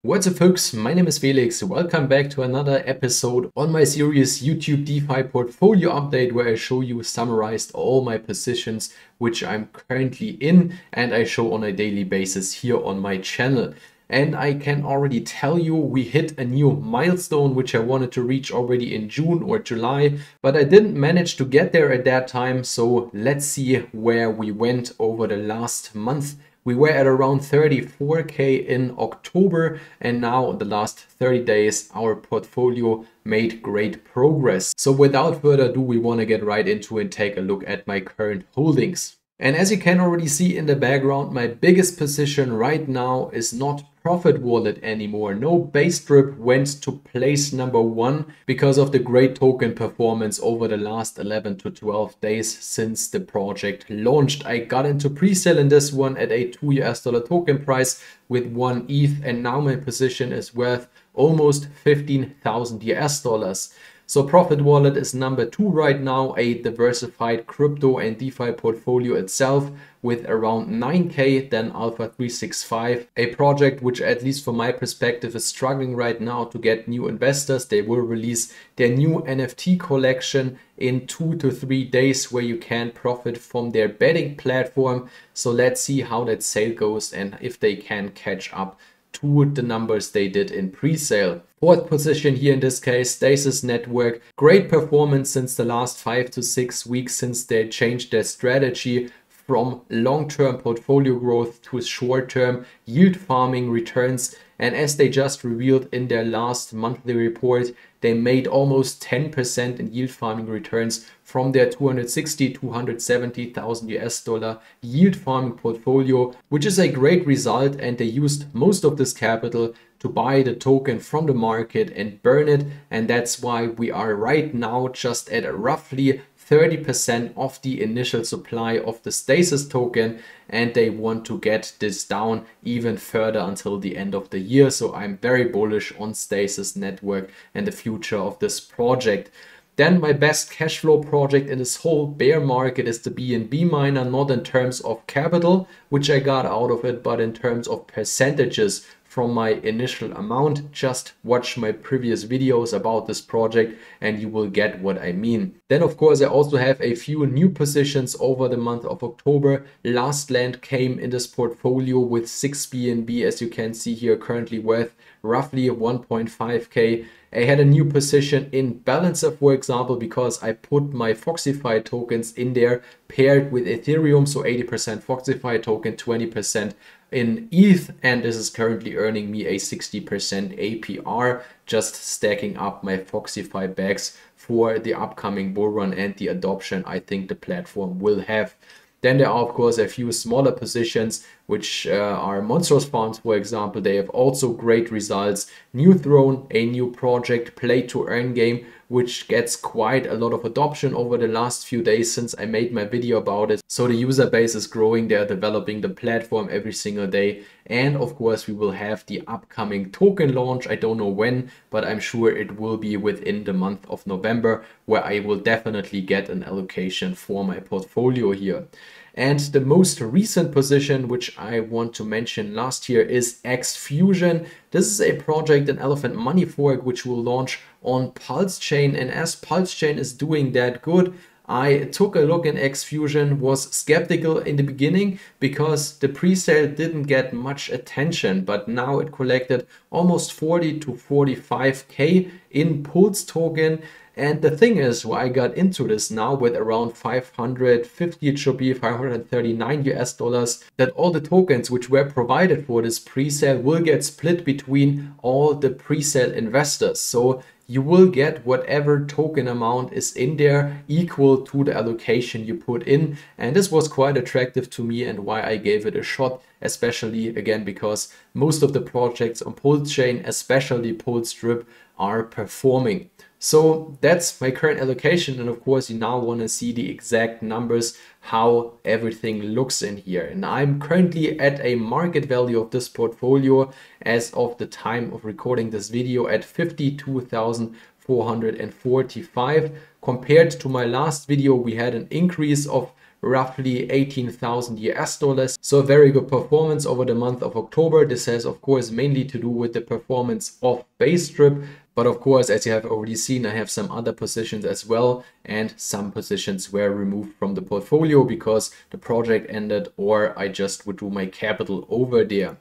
What's up folks, my name is Felix. Welcome back to another episode on my series YouTube DeFi portfolio update, where I show you summarized all my positions which I'm currently in and I show on a daily basis here on my channel. And I can already tell you we hit a new milestone which I wanted to reach already in June or July, but I didn't manage to get there at that time. So let's see where we went over the last month. We were at around 34k in October, and now the last 30 days our portfolio made great progress. So without further ado, we want to get right into and take a look at my current holdings. And as you can already see in the background, my biggest position right now is not Profit Wallet anymore. No base drip went to place number 1 because of the great token performance over the last 11 to 12 days since the project launched. I got into pre-sale in this one at a $2 token price with 1 ETH, and now my position is worth almost 15,000 US dollars. So Profit Wallet is number 2 right now, a diversified crypto and DeFi portfolio itself with around 9k. Then Alpha 365, a project which at least from my perspective is struggling right now to get new investors. They will release their new NFT collection in 2 to 3 days where you can profit from their betting platform. So let's see how that sale goes and if they can catch up to the numbers they did in pre-sale. Fourth position here in this case, Stasis Network. Great performance since the last 5 to 6 weeks since they changed their strategy from long-term portfolio growth to short-term yield farming returns. And as they just revealed in their last monthly report, they made almost 10% in yield farming returns from their 270,000 US dollar yield farming portfolio, which is a great result. And they used most of this capital to buy the token from the market and burn it. And that's why we are right now just at roughly 30% of the initial supply of the Stasis token, and they want to get this down even further until the end of the year. So I'm very bullish on Stasis Network and the future of this project. Then my best cash flow project in this whole bear market is the BNB miner, not in terms of capital, which I got out of it, but in terms of percentages from my initial amount. Just watch my previous videos about this project and you will get what I mean. Then of course I also have a few new positions over the month of October. Last Land came in this portfolio with 6 BNB, as you can see here, currently worth roughly 1.5k. I had a new position in Balancer, for example, because I put my Foxify tokens in there paired with Ethereum. So 80% Foxify token, 20% in ETH, and this is currently earning me a 60% APR, just stacking up my Foxify bags for the upcoming bull run and the adoption I think the platform will have. Then there are of course a few smaller positions which are Monstros Farms, for example. They have also great results. New Throne, a new project, play to earn game, which gets quite a lot of adoption over the last few days since I made my video about it. So the user base is growing. They are developing the platform every single day. And of course we will have the upcoming token launch. I don't know when, but I'm sure it will be within the month of November, where I will definitely get an allocation for my portfolio here. And the most recent position which I want to mention last year is X Fusion. This is a project, an Elephant Money fork, which will launch on Pulse Chain. And as Pulse Chain is doing that good, I took a look in X Fusion, was skeptical in the beginning because the pre-sale didn't get much attention, but now it collected almost 40 to 45k in Pulse token. And the thing is, why I got into this now with around 550, it should be 539 US dollars, that all the tokens which were provided for this pre-sale will get split between all the pre-sale investors. So you will get whatever token amount is in there equal to the allocation you put in. And this was quite attractive to me and why I gave it a shot, especially again because most of the projects on Pulse Chain, especially Pulse Strip, are performing. So that's my current allocation, and of course you now want to see the exact numbers, how everything looks in here. And I'm currently at a market value of this portfolio as of the time of recording this video at 52,445. Compared to my last video, we had an increase of roughly 18,000 US dollars. So a very good performance over the month of October. This has of course mainly to do with the performance of base strip. But of course, as you have already seen, I have some other positions as well, and some positions were removed from the portfolio because the project ended or I just withdrew my capital over there.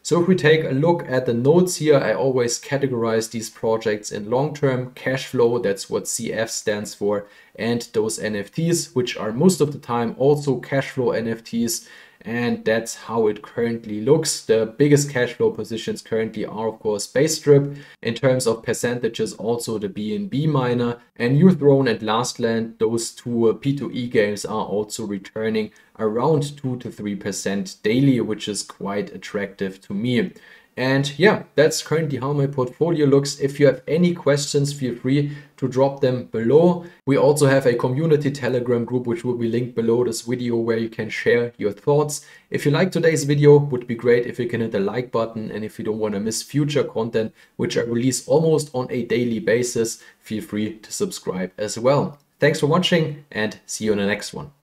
So if we take a look at the notes here, I always categorize these projects in long-term cash flow. That's what CF stands for. And those NFTs, which are most of the time also cash flow NFTs. And that's how it currently looks. The biggest cash flow positions currently are, of course, Base Strip. In terms of percentages, also the BNB miner and New Throne and Last Land. Those two P2E games are also returning around 2 to 3% daily, which is quite attractive to me. And yeah, that's currently how my portfolio looks. If you have any questions, feel free to drop them below. We also have a community Telegram group, which will be linked below this video, where you can share your thoughts. If you like today's video, it would be great if you can hit the like button. And if you don't want to miss future content, which I release almost on a daily basis, feel free to subscribe as well. Thanks for watching and see you in the next one.